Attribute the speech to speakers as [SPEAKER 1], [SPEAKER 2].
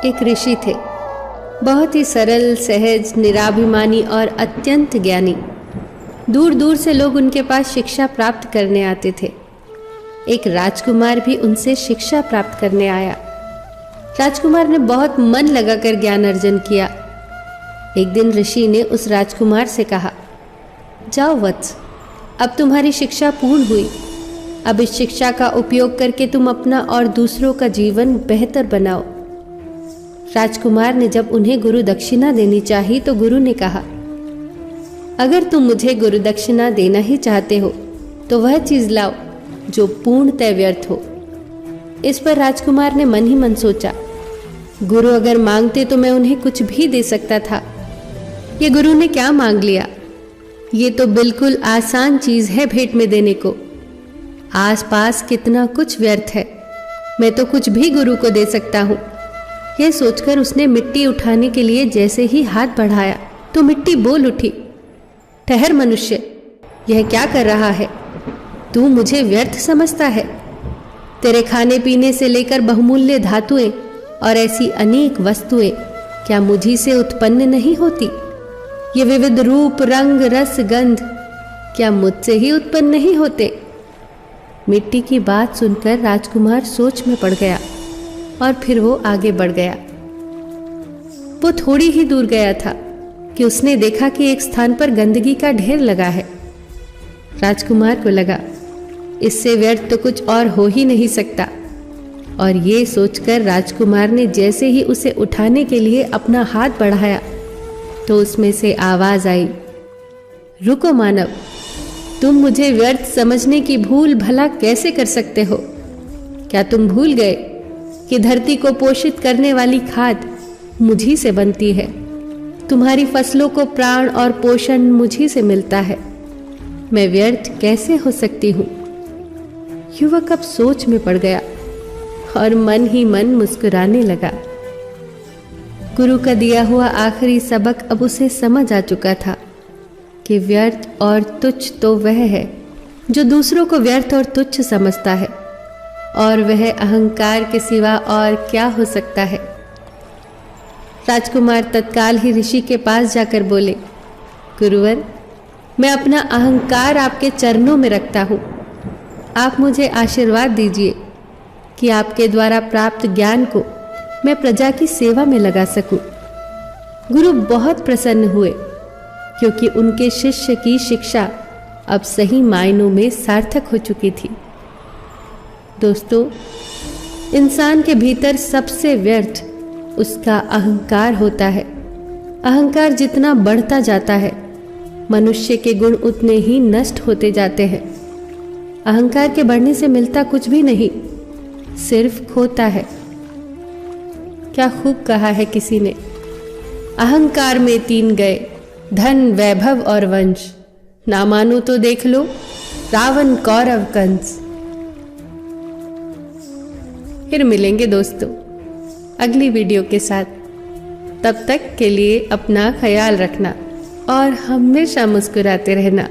[SPEAKER 1] एक ऋषि थे, बहुत ही सरल, सहज, निराभिमानी और अत्यंत ज्ञानी। दूर दूर से लोग उनके पास शिक्षा प्राप्त करने आते थे। एक राजकुमार भी उनसे शिक्षा प्राप्त करने आया। राजकुमार ने बहुत मन लगाकर ज्ञान अर्जन किया। एक दिन ऋषि ने उस राजकुमार से कहा, जाओ वत्स, अब तुम्हारी शिक्षा पूर्ण हुई। अब इस शिक्षा का उपयोग करके तुम अपना और दूसरों का जीवन बेहतर बनाओ। राजकुमार ने जब उन्हें गुरु दक्षिणा देनी चाही तो गुरु ने कहा, अगर तुम मुझे गुरु दक्षिणा देना ही चाहते हो तो वह चीज लाओ जो पूर्णतः व्यर्थ हो। इस पर राजकुमार ने मन ही मन सोचा, गुरु अगर मांगते तो मैं उन्हें कुछ भी दे सकता था। ये गुरु ने क्या मांग लिया? ये तो बिल्कुल आसान चीज है भेंट में देने को। आसपास कितना कुछ व्यर्थ है, मैं तो कुछ भी गुरु को दे सकता हूँ। यह सोचकर उसने मिट्टी उठाने के लिए जैसे ही हाथ बढ़ाया तो मिट्टी बोल उठी, ठहर मनुष्य, यह क्या कर रहा है? तू मुझे व्यर्थ समझता है? तेरे खाने पीने से लेकर बहुमूल्य धातुएं और ऐसी अनेक वस्तुएं क्या मुझी से उत्पन्न नहीं होती? ये विविध रूप, रंग, रस, गंध क्या मुझसे ही उत्पन्न नहीं होते? मिट्टी की बात सुनकर राजकुमार सोच में पड़ गया और फिर वो आगे बढ़ गया। वो थोड़ी ही दूर गया था कि उसने देखा कि एक स्थान पर गंदगी का ढेर लगा है। राजकुमार को लगा, इससे व्यर्थ तो कुछ और हो ही नहीं सकता, और ये सोचकर राजकुमार ने जैसे ही उसे उठाने के लिए अपना हाथ बढ़ाया तो उसमें से आवाज आई, रुको मानव, तुम मुझे व्यर्थ समझने की भूल भला कैसे कर सकते हो? क्या तुम भूल गए कि धरती को पोषित करने वाली खाद मुझी से बनती है? तुम्हारी फसलों को प्राण और पोषण मुझी से मिलता है। मैं व्यर्थ कैसे हो सकती हूँ? युवक अब सोच में पड़ गया और मन ही मन मुस्कुराने लगा। गुरु का दिया हुआ आखिरी सबक अब उसे समझ आ चुका था कि व्यर्थ और तुच्छ तो वह है जो दूसरों को व्यर्थ और तुच्छ समझता है, और वह अहंकार के सिवा और क्या हो सकता है। राजकुमार तत्काल ही ऋषि के पास जाकर बोले, गुरुवर, मैं अपना अहंकार आपके चरणों में रखता हूँ। आप मुझे आशीर्वाद दीजिए कि आपके द्वारा प्राप्त ज्ञान को मैं प्रजा की सेवा में लगा सकूं। गुरु बहुत प्रसन्न हुए क्योंकि उनके शिष्य की शिक्षा अब सही मायनों में सार्थक हो चुकी थी। दोस्तों, इंसान के भीतर सबसे व्यर्थ उसका अहंकार होता है। अहंकार जितना बढ़ता जाता है, मनुष्य के गुण उतने ही नष्ट होते जाते हैं। अहंकार के बढ़ने से मिलता कुछ भी नहीं, सिर्फ खोता है। क्या खूब कहा है किसी ने, अहंकार में 3 गए, धन, वैभव और वंश। ना मानो तो देख लो रावण, कौरव, कंस। फिर मिलेंगे दोस्तों अगली वीडियो के साथ। तब तक के लिए अपना ख्याल रखना और हमेशा मुस्कुराते रहना।